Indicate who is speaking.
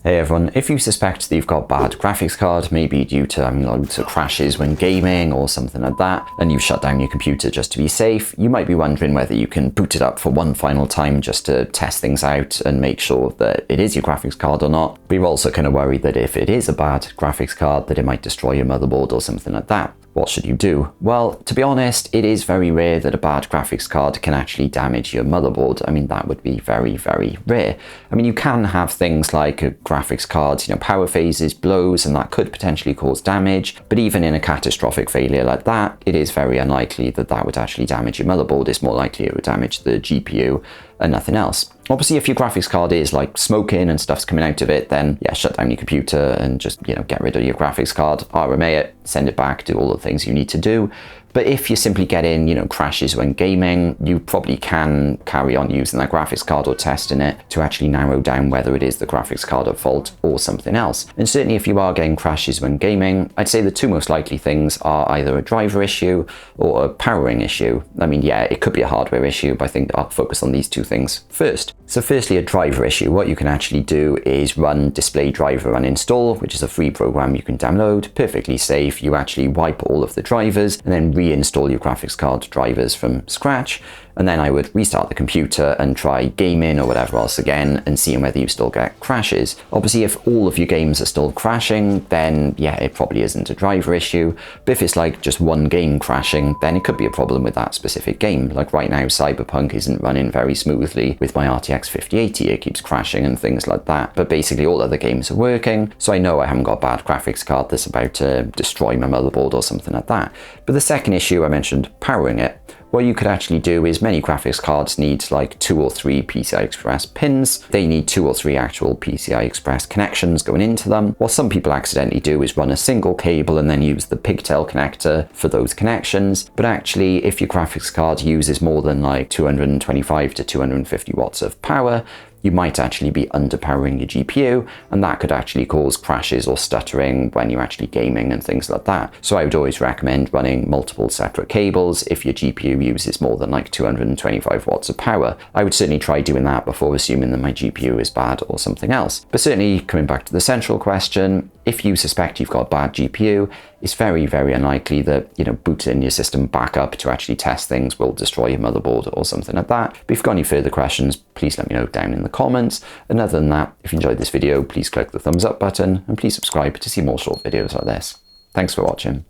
Speaker 1: Hey everyone, if you suspect that you've got bad graphics card, maybe due to loads of crashes when gaming or something like that, and you've shut down your computer just to be safe, you might be wondering whether you can boot it up for one final time just to test things out and make sure that it is your graphics card or not. But you're also kind of worried that if it is a bad graphics card, that it might destroy your motherboard or something like that. What should you do? Well, to be honest, it is very rare that a bad graphics card can actually damage your motherboard. I mean, that would be very, very rare. I mean, you can have things like a graphics card's, power phases, blows, and that could potentially cause damage. But even in a catastrophic failure like that, it is very unlikely that that would actually damage your motherboard. It's more likely it would damage the GPU and nothing else. Obviously, if your graphics card is like smoking and stuff's coming out of it, then yeah, shut down your computer and just, get rid of your graphics card, RMA it, send it back, do all the things you need to do. But if you're simply getting, crashes when gaming, you probably can carry on using that graphics card or testing it to actually narrow down whether it is the graphics card at fault or something else. And certainly if you are getting crashes when gaming, I'd say the two most likely things are either a driver issue or a powering issue. I mean, yeah, it could be a hardware issue, but I think I'll focus on these two things first. So firstly, a driver issue. What you can actually do is run display driver uninstall, which is a free program you can download, perfectly safe. You actually wipe all of the drivers and then reinstall your graphics card drivers from scratch. And then I would restart the computer and try gaming or whatever else again and seeing whether you still get crashes. Obviously, if all of your games are still crashing, then yeah, it probably isn't a driver issue. But if it's like just one game crashing, then it could be a problem with that specific game. Like right now, Cyberpunk isn't running very smoothly with my RTX 5080. It keeps crashing and things like that. But basically all other games are working. So I know I haven't got a bad graphics card that's about to destroy my motherboard or something like that. But the second issue I mentioned, powering it. What you could actually do is many graphics cards need like 2 or 3 PCI Express pins. They need 2 or 3 actual PCI Express connections going into them. What some people accidentally do is run a single cable and then use the pigtail connector for those connections. But actually, if your graphics card uses more than like 225 to 250 watts of power, you might actually be underpowering your GPU, and that could actually cause crashes or stuttering when you're actually gaming and things like that. So I would always recommend running multiple separate cables if your GPU uses more than like 225 watts of power. I would certainly try doing that before assuming that my GPU is bad or something else. But certainly, coming back to the central question, if you suspect you've got a bad GPU, it's very, very unlikely that, booting your system back up to actually test things will destroy your motherboard or something like that. But if you've got any further questions, please let me know down in the comments. And other than that, if you enjoyed this video, please click the thumbs up button and please subscribe to see more short videos like this. Thanks for watching.